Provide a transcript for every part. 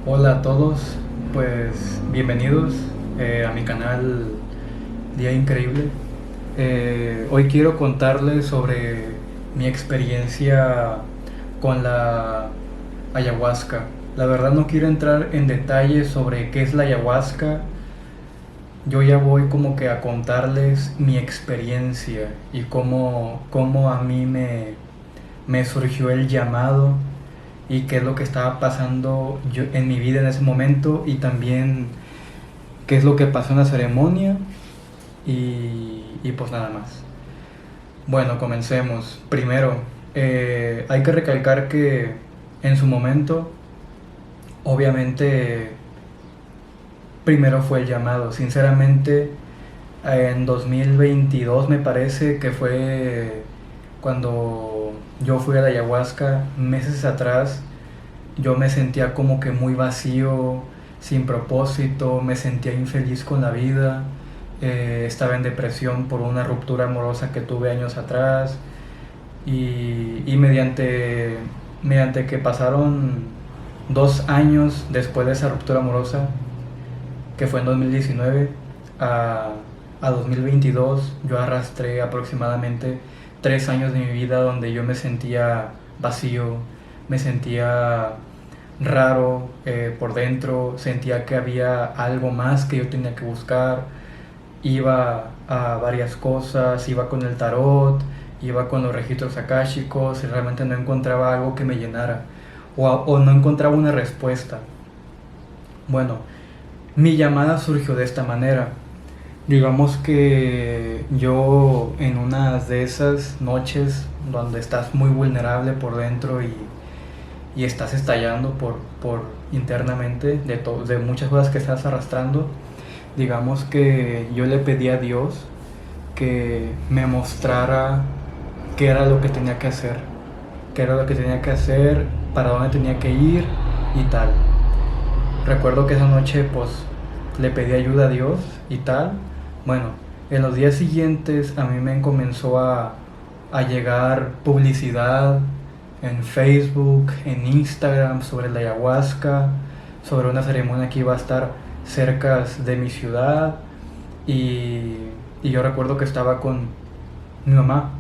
Hola a todos, pues bienvenidos a mi canal Día Increíble. Hoy quiero contarles sobre mi experiencia con la ayahuasca. La verdad no quiero entrar en detalles sobre qué es la ayahuasca. Yo ya voy como que a contarles mi experiencia y cómo a mí me surgió el llamado y qué es lo que estaba pasando en mi vida en ese momento y también qué es lo que pasó en la ceremonia y pues nada más. Bueno, comencemos. Primero, hay que recalcar que en su momento, obviamente, primero fue el llamado. Sinceramente, en 2022 me parece que fue cuando yo fui a la ayahuasca, meses atrás. Yo me sentía como que muy vacío, sin propósito, me sentía infeliz con la vida, estaba en depresión por una ruptura amorosa que tuve años atrás y mediante que pasaron 2 años después de esa ruptura amorosa, que fue en 2019, a, a 2022, yo arrastré aproximadamente 3 años de mi vida donde yo me sentía vacío, me sentía raro por dentro, sentía que había algo más que yo tenía que buscar, iba a varias cosas, iba con el tarot, iba con los registros akáshicos y realmente no encontraba algo que me llenara o no encontraba una respuesta. Bueno, mi llamada surgió de esta manera. Digamos que yo en una de esas noches donde estás muy vulnerable por dentro y estás estallando por internamente de muchas cosas que estás arrastrando, digamos que yo le pedí a Dios que me mostrara qué era lo que tenía que hacer, qué era lo que tenía que hacer, para dónde tenía que ir y tal. Recuerdo que esa noche pues le pedí ayuda a Dios y tal. Bueno, en los días siguientes a mí me comenzó a llegar publicidad en Facebook, en Instagram sobre la ayahuasca, sobre una ceremonia que iba a estar cerca de mi ciudad y, y yo recuerdo que estaba con mi mamá,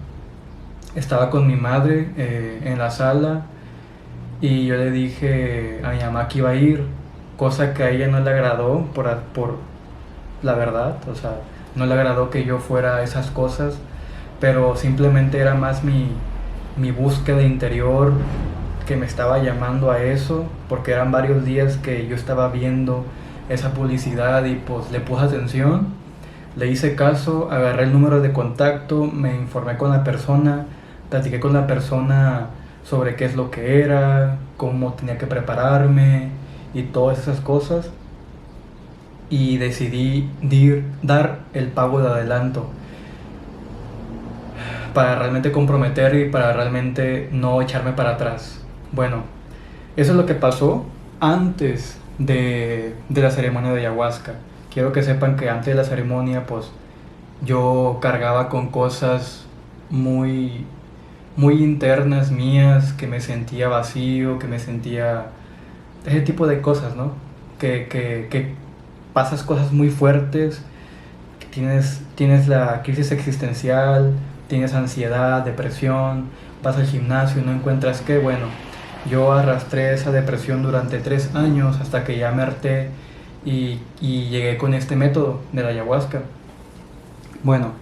estaba con mi madre en la sala y yo le dije a mi mamá que iba a ir, cosa que a ella no le agradó por la verdad, o sea, no le agradó que yo fuera a esas cosas, pero simplemente era más mi búsqueda interior que me estaba llamando a eso, porque eran varios días que yo estaba viendo esa publicidad y pues le puse atención, le hice caso, agarré el número de contacto, me informé con la persona, platiqué con la persona sobre qué es lo que era, cómo tenía que prepararme y todas esas cosas y decidí dar el pago de adelanto para realmente comprometer y para realmente no echarme para atrás. Bueno, eso es lo que pasó antes de la ceremonia de ayahuasca. Quiero que sepan que antes de la ceremonia, pues yo cargaba con cosas muy, muy internas mías, que me sentía vacío, que me sentía ese tipo de cosas, ¿no? Que pasas cosas muy fuertes, que tienes la crisis existencial, tienes ansiedad, depresión, vas al gimnasio y no encuentras qué, bueno, yo arrastré esa depresión durante 3 años hasta que ya me harté y llegué con este método de la ayahuasca. Bueno,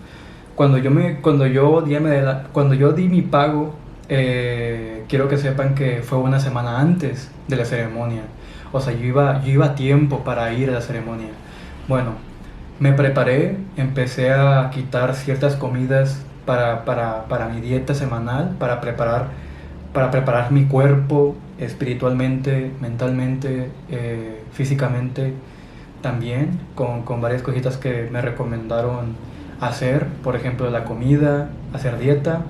cuando yo di mi pago, quiero que sepan que fue una semana antes de la ceremonia. O sea, yo iba a tiempo para ir a la ceremonia. Bueno, me preparé, empecé a quitar ciertas comidas para mi dieta semanal, para preparar mi cuerpo espiritualmente, mentalmente, físicamente también, con varias cositas que me recomendaron hacer, por ejemplo la comida, hacer dieta,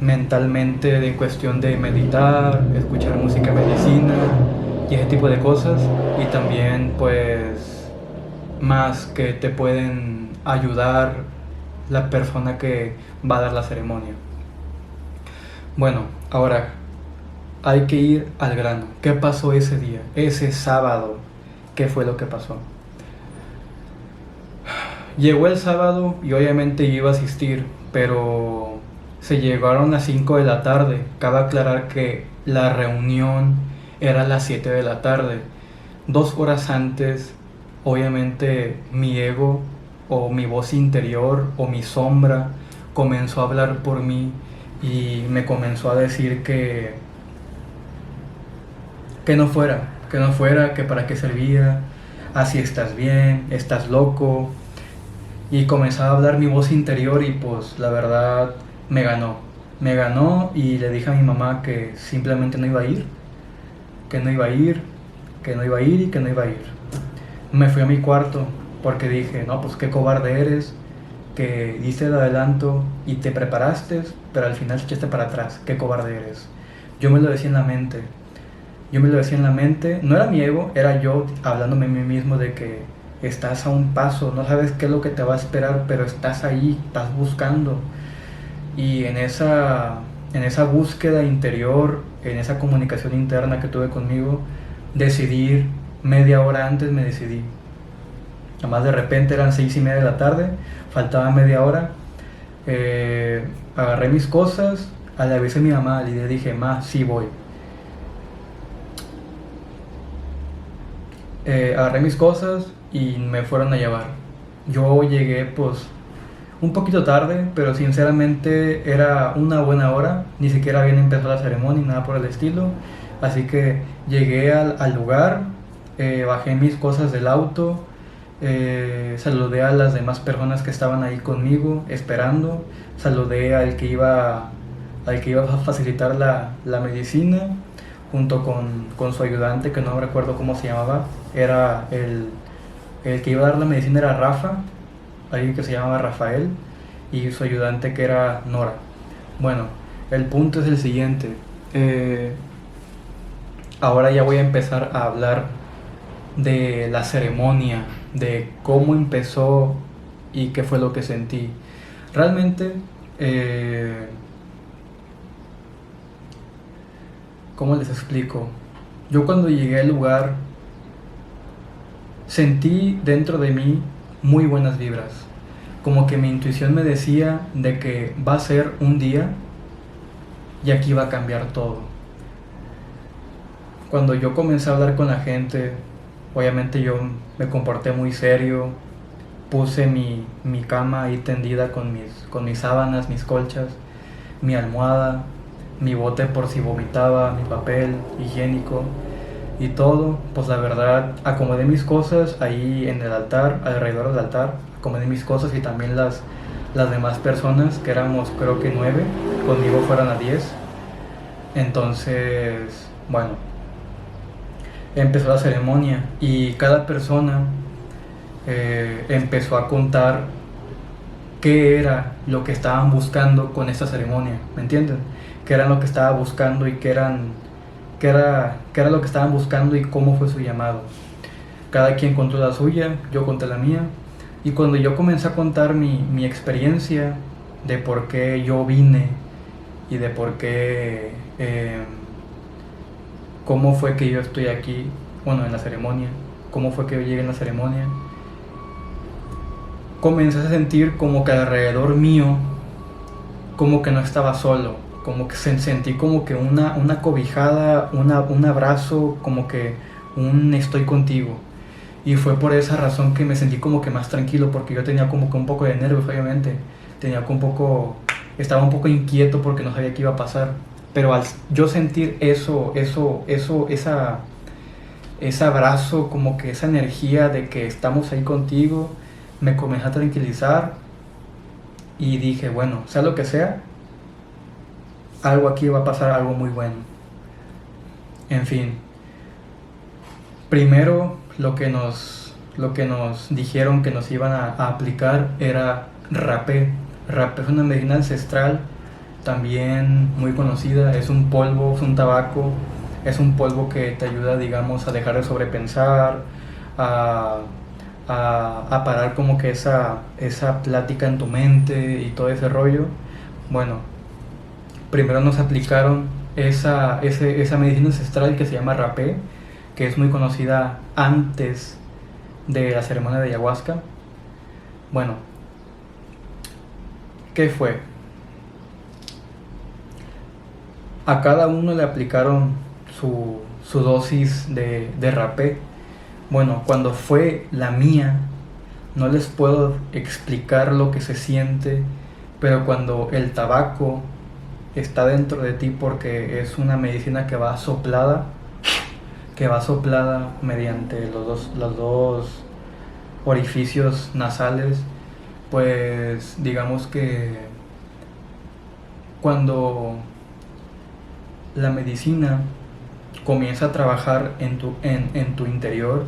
mentalmente de cuestión de meditar, escuchar música medicina y ese tipo de cosas, y también pues más que te pueden ayudar la persona que va a dar la ceremonia. Bueno, ahora hay que ir al grano. ¿Qué pasó ese día? Ese sábado, ¿qué fue lo que pasó? Llegó el sábado y obviamente iba a asistir, pero se llegaron a las 5 de la tarde. Cabe aclarar que la reunión era a las 7 de la tarde. 2 horas antes, obviamente mi ego o mi voz interior o mi sombra comenzó a hablar por mí y me comenzó a decir que no fuera, que para qué servía, así estás bien, estás loco. Y comenzaba a hablar mi voz interior y pues la verdad me ganó. Me ganó y le dije a mi mamá que simplemente no iba a ir, que no iba a ir, que no iba a ir y que no iba a ir. Me fui a mi cuarto porque dije, no, pues qué cobarde eres, que diste el adelanto y te preparaste, pero al final te echaste para atrás, qué cobarde eres. Yo me lo decía en la mente, no era mi ego, era yo hablándome a mí mismo de que estás a un paso, no sabes qué es lo que te va a esperar, pero estás ahí, estás buscando. Y en esa búsqueda interior, en esa comunicación interna que tuve conmigo, decidir, media hora antes me decidí. Además de repente eran 6:30 de la tarde, faltaba media hora, agarré mis cosas, a la vez a mi mamá y le dije, ma, sí voy. Agarré mis cosas y me fueron a llevar. Yo llegué pues un poquito tarde, pero sinceramente era una buena hora, ni siquiera habían empezado la ceremonia ni nada por el estilo, así que llegué al lugar, bajé mis cosas del auto, saludé a las demás personas que estaban ahí conmigo esperando, saludé al que iba a facilitar la medicina, junto con su ayudante, que no recuerdo cómo se llamaba, era el que iba a dar la medicina era Rafa, alguien que se llamaba Rafael, y su ayudante que era Nora. Bueno, el punto es el siguiente. Ahora ya voy a empezar a hablar de la ceremonia, de cómo empezó y qué fue lo que sentí. Realmente, ¿cómo les explico? Yo cuando llegué al lugar sentí dentro de mí muy buenas vibras. Como que mi intuición me decía de que va a ser un día y aquí va a cambiar todo. Cuando yo comencé a hablar con la gente, obviamente yo me comporté muy serio, puse mi cama ahí tendida con mis sábanas, mis colchas, mi almohada, mi bote por si vomitaba, mi papel higiénico y todo. Pues la verdad acomodé mis cosas ahí en el altar, alrededor del altar, acomodé mis cosas y también las demás personas, que éramos creo que 9, conmigo fueron a 10. Entonces, bueno, empezó la ceremonia y cada persona empezó a contar qué era lo que estaban buscando con esta ceremonia, ¿me entienden? Qué era lo que estaba buscando y qué era lo que estaban buscando y cómo fue su llamado. Cada quien contó la suya, yo conté la mía, y cuando yo comencé a contar mi experiencia de por qué yo vine y de por qué, cómo fue que yo estoy aquí, bueno, en la ceremonia, cómo fue que yo llegué en la ceremonia, comencé a sentir como que alrededor mío, como que no estaba solo, como que sentí como que una cobijada, un abrazo, como que un estoy contigo. Y fue por esa razón que me sentí como que más tranquilo, porque yo tenía como que un poco de nervios, obviamente. Estaba un poco inquieto porque no sabía qué iba a pasar. Pero al yo sentir ese abrazo, como que esa energía de que estamos ahí contigo, me comencé a tranquilizar y dije, bueno, sea lo que sea, algo aquí va a pasar, algo muy bueno. En fin, primero lo que nos dijeron que nos iban a aplicar era rapé. Rapé es una medicina ancestral también muy conocida, es un polvo, es un tabaco, es un polvo que te ayuda, digamos, a dejar de sobrepensar, a parar como que esa plática en tu mente y todo ese rollo. Bueno, primero nos aplicaron esa medicina ancestral que se llama rapé, que es muy conocida antes de la ceremonia de ayahuasca. Bueno, ¿qué fue? A cada uno le aplicaron su dosis de rapé. Bueno, cuando fue la mía, no les puedo explicar lo que se siente, pero cuando el tabaco está dentro de ti, porque es una medicina que va soplada mediante los dos orificios nasales, pues digamos que cuando la medicina comienza a trabajar en tu interior,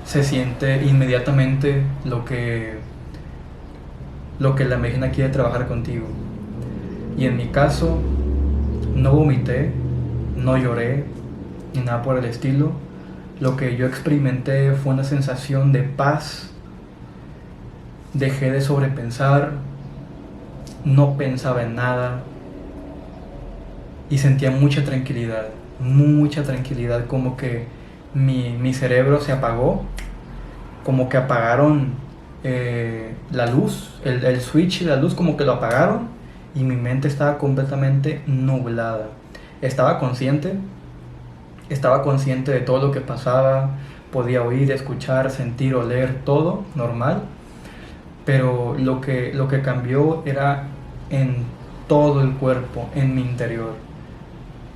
se siente inmediatamente lo que la medicina quiere trabajar contigo. Y en mi caso, no vomité, no lloré, ni nada por el estilo. Lo que yo experimenté fue una sensación de paz. Dejé de sobrepensar, no pensaba en nada y sentía mucha tranquilidad, como que mi cerebro se apagó, como que apagaron la luz, el switch de la luz, como que lo apagaron y mi mente estaba completamente nublada. Estaba consciente de todo lo que pasaba, podía oír, escuchar, sentir, oler, todo normal, pero lo que cambió era en todo el cuerpo, en mi interior.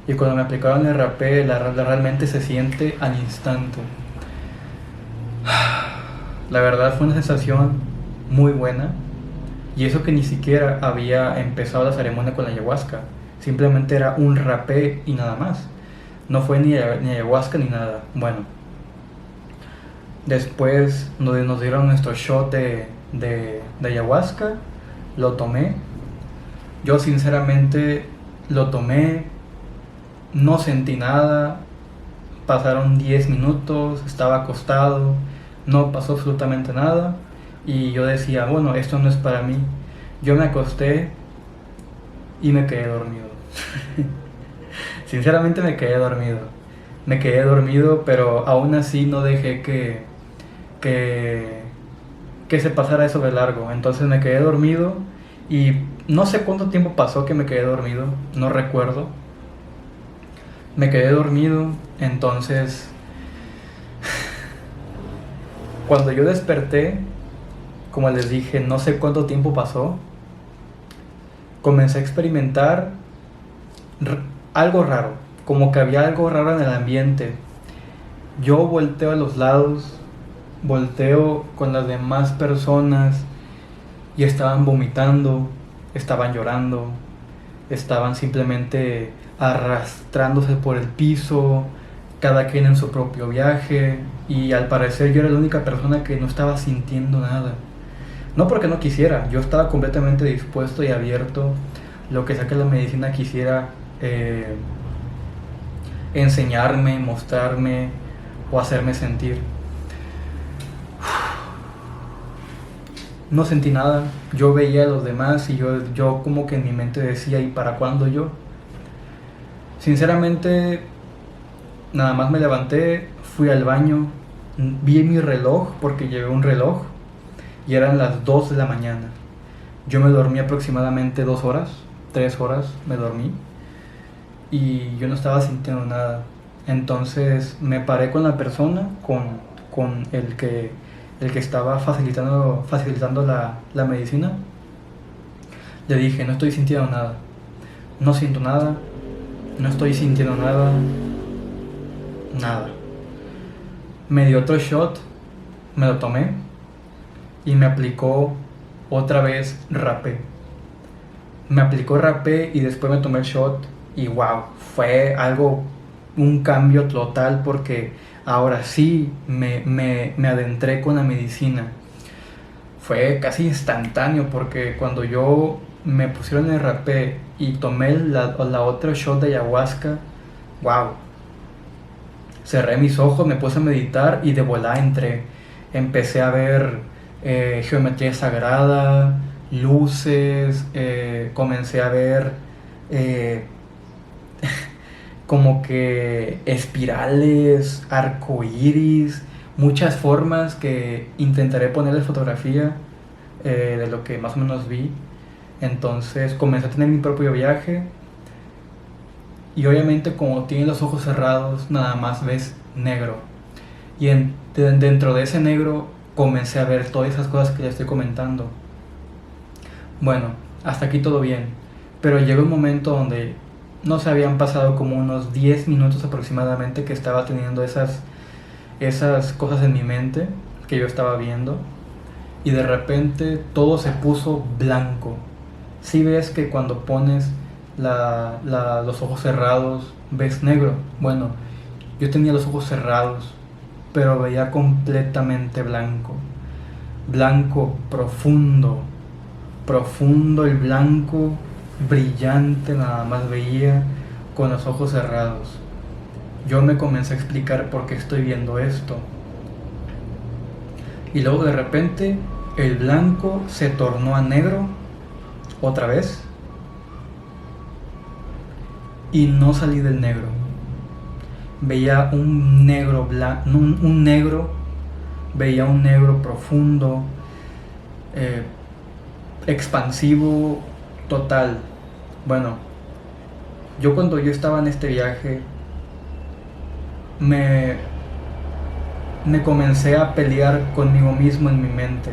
Y cuando me aplicaron el rapé, realmente se siente al instante. La verdad fue una sensación muy buena. Y eso que ni siquiera había empezado la ceremonia con la ayahuasca. Simplemente era un rapé y nada más. No fue ni ayahuasca ni nada. Bueno, después nos dieron nuestro shot de ayahuasca. Lo tomé. Yo sinceramente lo tomé. No sentí nada. Pasaron 10 minutos. Estaba acostado. No pasó absolutamente nada. Y yo decía, bueno, esto no es para mí. Yo me acosté y me quedé dormido. Sinceramente me quedé dormido, pero aún así no dejé que se pasara eso de largo. Entonces me quedé dormido y no sé cuánto tiempo pasó que me quedé dormido, no recuerdo. Me quedé dormido, entonces cuando yo desperté, como les dije, no sé cuánto tiempo pasó, comencé a experimentar algo raro, como que había algo raro en el ambiente. Yo volteo a los lados, volteo con las demás personas y estaban vomitando, estaban llorando, estaban simplemente arrastrándose por el piso, cada quien en su propio viaje, y al parecer yo era la única persona que no estaba sintiendo nada. No porque no quisiera, yo estaba completamente dispuesto y abierto lo que sea que la medicina quisiera enseñarme, mostrarme o hacerme sentir. No sentí nada, yo veía a los demás y yo como que en mi mente decía, ¿y para cuándo yo? Sinceramente, nada más me levanté, fui al baño, vi mi reloj porque llevé un reloj y eran las 2 de la mañana. Yo me dormí aproximadamente 2 horas, 3 horas me dormí y yo no estaba sintiendo nada. Entonces me paré con la persona, con el que estaba facilitando la medicina. Le dije, no estoy sintiendo nada, no siento nada, no estoy sintiendo nada. Me dio otro shot, me lo tomé y me aplicó otra vez rapé. Me aplicó rapé y después me tomé el shot y wow, fue un cambio total porque ahora sí me adentré con la medicina. Fue casi instantáneo porque cuando yo me pusieron el rapé y tomé la otra shot de ayahuasca, wow. Cerré mis ojos, me puse a meditar y de volada empecé a ver geometría sagrada, luces, comencé a ver como que espirales, arcoíris, muchas formas que intentaré ponerle fotografía de lo que más o menos vi. Entonces comencé a tener mi propio viaje y obviamente como tienes los ojos cerrados nada más ves negro. Y dentro de ese negro comencé a ver todas esas cosas que ya estoy comentando. Bueno, hasta aquí todo bien, pero llegó un momento donde no se habían pasado como unos 10 minutos aproximadamente que estaba teniendo esas cosas en mi mente que yo estaba viendo y de repente todo se puso blanco. Si ves que cuando pones los ojos cerrados ves negro. Bueno, yo tenía los ojos cerrados, pero veía completamente blanco. Blanco profundo, profundo el blanco, brillante, nada más veía con los ojos cerrados. Yo me comencé a explicar por qué estoy viendo esto. Y luego de repente el blanco se tornó a negro otra vez. Y no salí del negro. Veía un negro veía un negro profundo, expansivo, total. Bueno, cuando yo estaba en este viaje, me comencé a pelear conmigo mismo en mi mente.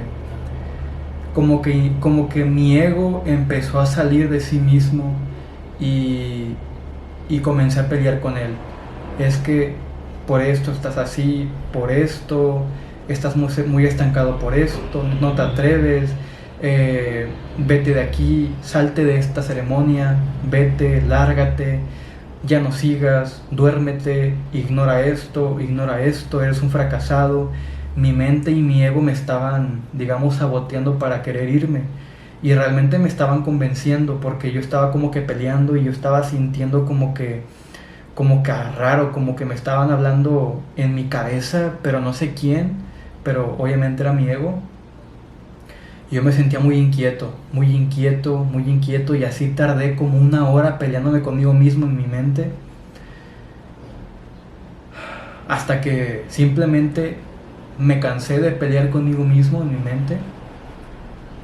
Como que mi ego empezó a salir de sí mismo y comencé a pelear con él. Es que por esto estás así, por esto estás muy estancado, por esto no te atreves, vete de aquí, salte de esta ceremonia, vete, lárgate, ya no sigas, duérmete, ignora esto, eres un fracasado. Mi mente y mi ego me estaban, digamos, saboteando para querer irme. Y realmente me estaban convenciendo porque yo estaba como que peleando y yo estaba sintiendo como que raro, como que me estaban hablando en mi cabeza, pero no sé quién, pero obviamente era mi ego. Y yo me sentía muy inquieto y así tardé como 1 hora peleándome conmigo mismo en mi mente. Hasta que simplemente me cansé de pelear conmigo mismo en mi mente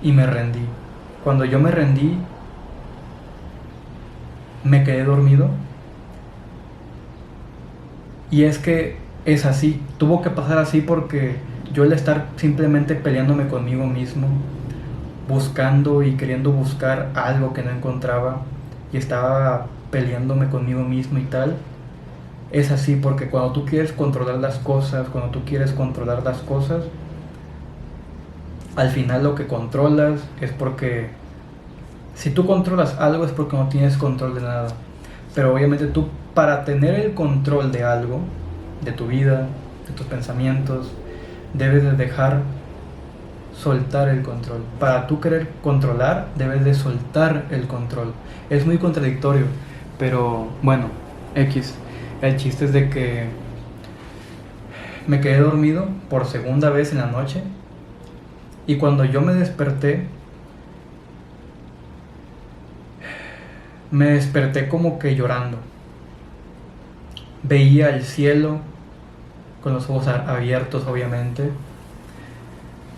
y me rendí. Cuando yo me rendí, me quedé dormido. Y es que es así, tuvo que pasar así porque yo al estar simplemente peleándome conmigo mismo, buscando y queriendo buscar algo que no encontraba, y estaba peleándome conmigo mismo y tal, es así porque cuando tú quieres controlar las cosas, al final lo que controlas es porque si tú controlas algo es porque no tienes control de nada. Pero obviamente tú, para tener el control de algo, de tu vida, de tus pensamientos, debes de dejar soltar el control. Para tú querer controlar, debes de soltar el control. Es muy contradictorio, pero bueno, X. El chiste es de que me quedé dormido por segunda vez en la noche y cuando yo me desperté como que llorando. Veía el cielo con los ojos abiertos, obviamente.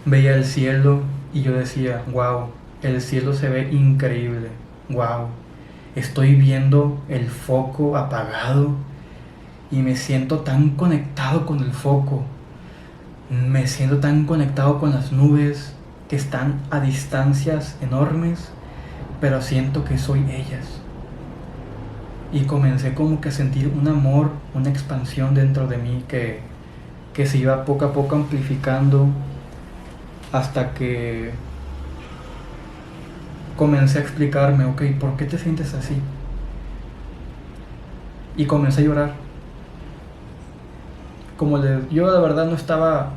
Veía el cielo y yo decía, wow, el cielo se ve increíble. Wow, estoy viendo el foco apagado y me siento tan conectado con el foco. Me siento tan conectado con las nubes que están a distancias enormes, pero siento que soy ellas. Y comencé como que a sentir un amor, una expansión dentro de mí que se iba poco a poco amplificando hasta que comencé a explicarme, ok, ¿por qué te sientes así? Y comencé a llorar. Yo la verdad no estaba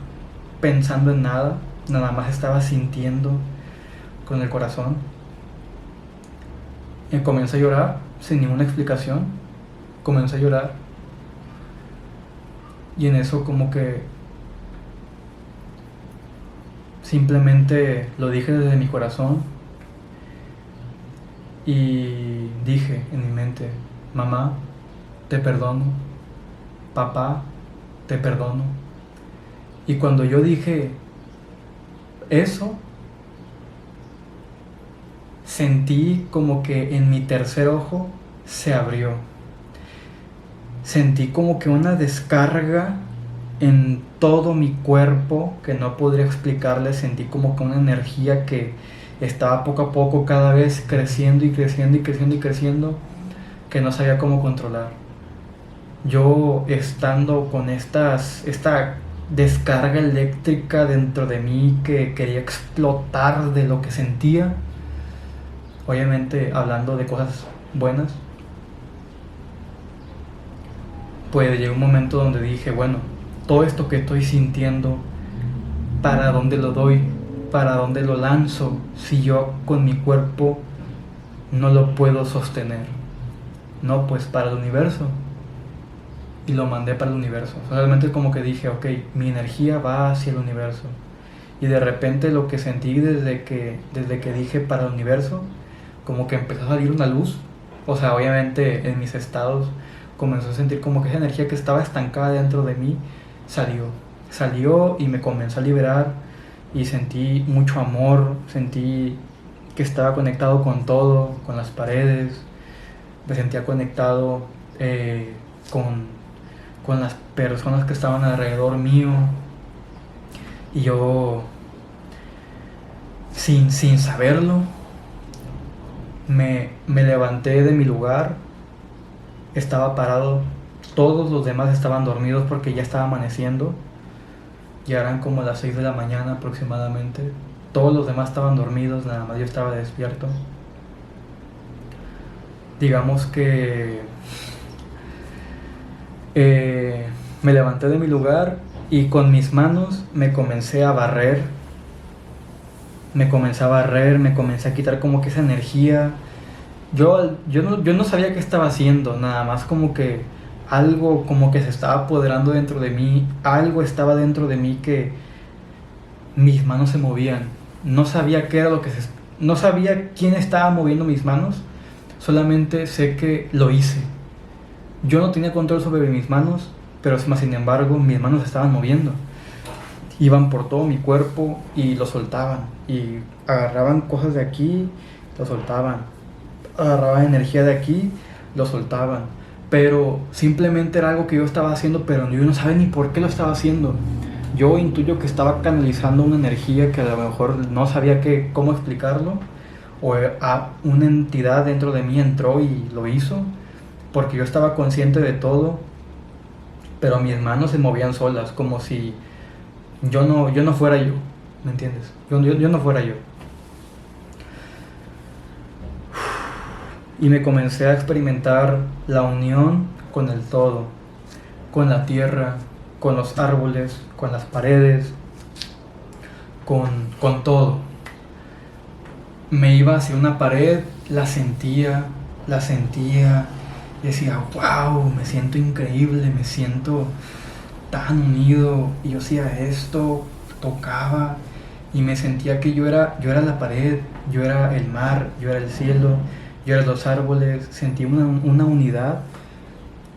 pensando en nada, nada más estaba sintiendo con el corazón. Y comencé a llorar sin ninguna explicación. Comencé a llorar. Y en eso como que simplemente lo dije desde mi corazón. Y dije en mi mente, mamá, te perdono, papá, te perdono. Y cuando yo dije eso, sentí como que en mi tercer ojo se abrió. Sentí como que una descarga en todo mi cuerpo que no podría explicarle. Sentí como que una energía que estaba poco a poco cada vez creciendo y creciendo y creciendo y creciendo, que no sabía cómo controlar. Yo estando con esta descarga eléctrica dentro de mí que quería explotar de lo que sentía, obviamente hablando de cosas buenas, pues llegó un momento donde dije, bueno, todo esto que estoy sintiendo, ¿para dónde lo doy? ¿Para dónde lo lanzo si yo con mi cuerpo no lo puedo sostener? No, pues para el universo. Y lo mandé para el universo. Realmente como que dije, ok, mi energía va hacia el universo. Y de repente lo que sentí desde que dije para el universo, como que empezó a salir una luz. O sea, obviamente en mis estados comenzó a sentir como que esa energía que estaba estancada dentro de mí salió y me comenzó a liberar. Y sentí mucho amor, sentí que estaba conectado con todo, con las paredes, me sentía conectado con las personas que estaban alrededor mío. Y yo, sin saberlo, me levanté de mi lugar, estaba parado, todos los demás estaban dormidos porque ya estaba amaneciendo, ya eran como las 6 de la mañana aproximadamente, todos los demás estaban dormidos, nada más yo estaba despierto. Digamos que me levanté de mi lugar y con mis manos me comencé a barrer, me comencé a quitar como que esa energía. Yo no sabía qué estaba haciendo, nada más como que algo como que se estaba apoderando dentro de mí, algo estaba dentro de mí que mis manos se movían. No sabía qué era no sabía quién estaba moviendo mis manos, solamente sé que lo hice. Yo no tenía control sobre mis manos, pero sin embargo mis manos se estaban moviendo. Iban por todo mi cuerpo y lo soltaban. Y agarraban cosas de aquí, lo soltaban. Agarraban energía de aquí, lo soltaban. Pero simplemente era algo que yo estaba haciendo, pero yo no sabía ni por qué lo estaba haciendo. Yo intuyo que estaba canalizando una energía que a lo mejor no sabía cómo explicarlo. O una entidad dentro de mí entró y lo hizo. Porque yo estaba consciente de todo, pero mis manos se movían solas, como si yo no fuera yo, ¿me entiendes? Yo no fuera yo. Y me comencé a experimentar la unión con el todo, con la tierra, con los árboles, con las paredes, con todo. Me iba hacia una pared, la sentía, y decía, wow, me siento increíble, me siento tan unido. Y yo hacía esto, tocaba y me sentía que yo era la pared, yo era el mar, yo era el cielo, yo era los árboles. Sentí una unidad.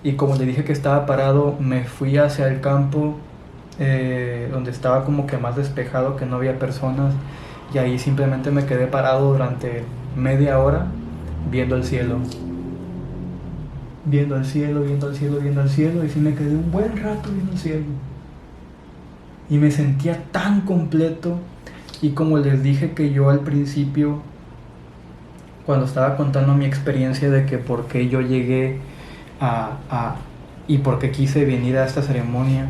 Y como le dije que estaba parado, me fui hacia el campo donde estaba como que más despejado, que no había personas. Y ahí simplemente me quedé parado durante media hora viendo el cielo. Viendo el cielo, y sí me quedé un buen rato viendo el cielo. Y me sentía tan completo. Y como les dije que yo al principio, cuando estaba contando mi experiencia de que por qué yo llegué y por qué quise venir a esta ceremonia,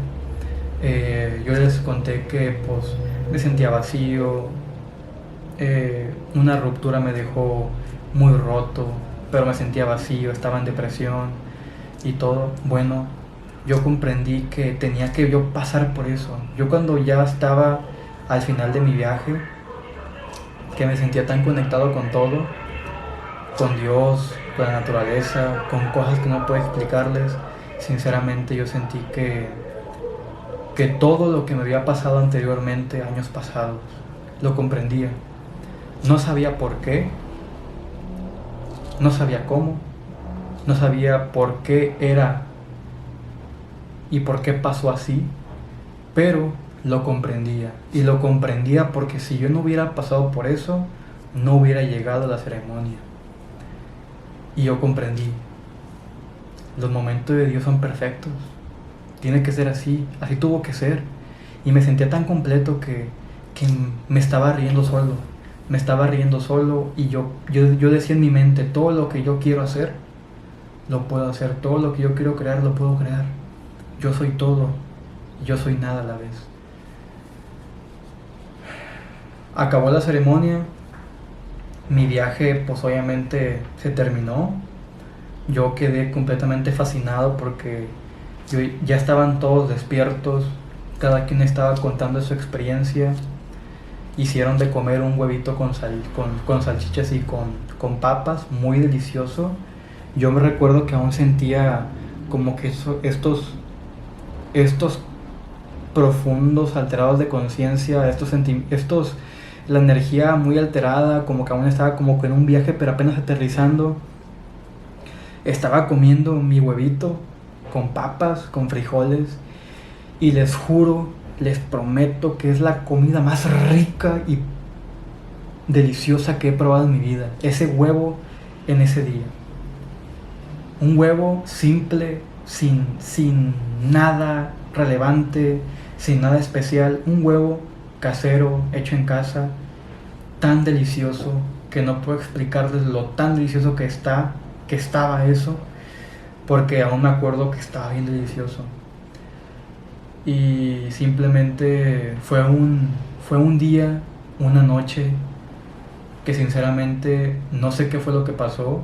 yo les conté que pues me sentía vacío, una ruptura me dejó muy roto, pero me sentía vacío, estaba en depresión y todo. Bueno, yo comprendí que tenía que yo pasar por eso. Yo cuando ya estaba al final de mi viaje, que me sentía tan conectado con todo, con Dios, con la naturaleza, con cosas que no puedo explicarles, sinceramente yo sentí que todo lo que me había pasado anteriormente, años pasados, lo comprendía. No sabía por qué, no sabía cómo, no sabía por qué era y por qué pasó así, pero lo comprendía. Y lo comprendía porque si yo no hubiera pasado por eso, no hubiera llegado a la ceremonia. Y yo comprendí. Los momentos de Dios son perfectos. Tiene que ser así. Así tuvo que ser. Y me sentía tan completo que me estaba riendo solo. Me estaba riendo solo y yo decía en mi mente, todo lo que yo quiero hacer, lo puedo hacer. Todo lo que yo quiero crear, lo puedo crear. Yo soy todo. Yo soy nada a la vez. Acabó la ceremonia. Mi viaje pues obviamente se terminó. Yo quedé completamente fascinado porque ya estaban todos despiertos. Cada quien estaba contando su experiencia. Hicieron de comer un huevito con salchichas y con papas, muy delicioso. Yo me recuerdo que aún sentía como que estos profundos, alterados de conciencia, la energía muy alterada, como que aún estaba como que en un viaje, pero apenas aterrizando. Estaba comiendo mi huevito con papas, con frijoles, y les juro, les prometo que es la comida más rica y deliciosa que he probado en mi vida. Ese huevo en ese día. Un huevo simple, sin nada relevante, sin nada especial. Un huevo casero, hecho en casa, tan delicioso que no puedo explicarles lo tan delicioso que estaba eso, porque aún me acuerdo que estaba bien delicioso. Y simplemente fue un día, una noche, que sinceramente no sé qué fue lo que pasó,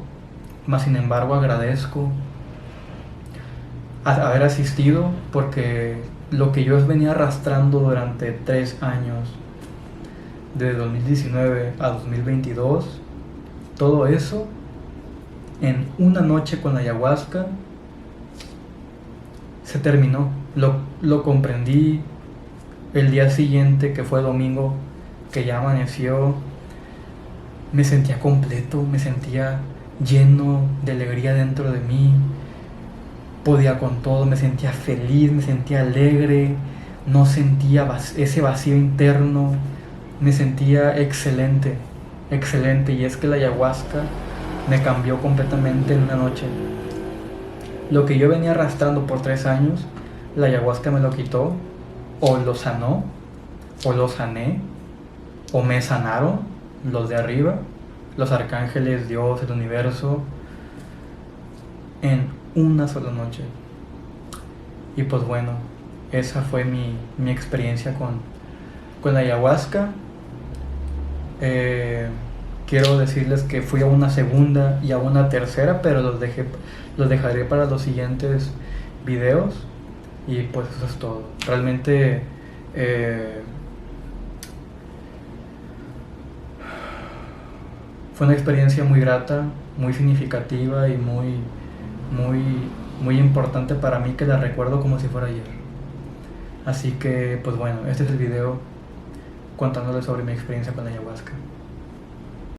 mas sin embargo agradezco haber asistido, porque lo que yo venía arrastrando durante 3 años, de 2019 a 2022, todo eso en una noche con la ayahuasca se terminó. Lo comprendí el día siguiente, que fue domingo, que ya amaneció. Me sentía completo, me sentía lleno de alegría dentro de mí. Podía con todo, me sentía feliz, me sentía alegre, no sentía ese vacío interno, me sentía excelente, excelente. Y es que la ayahuasca me cambió completamente en una noche. Lo que yo venía arrastrando por 3 años, la ayahuasca me lo quitó, o lo sanó, o lo sané, o me sanaron los de arriba, los arcángeles, Dios, el universo, en una sola noche. Y pues bueno, esa fue mi experiencia con la ayahuasca. Quiero decirles que fui a una segunda y a una tercera, pero los dejaré para los siguientes videos. Y pues eso es todo. Realmente fue una experiencia muy grata, muy significativa y muy importante para mí, que la recuerdo como si fuera ayer. Así que pues bueno, este es el video contándoles sobre mi experiencia con la ayahuasca.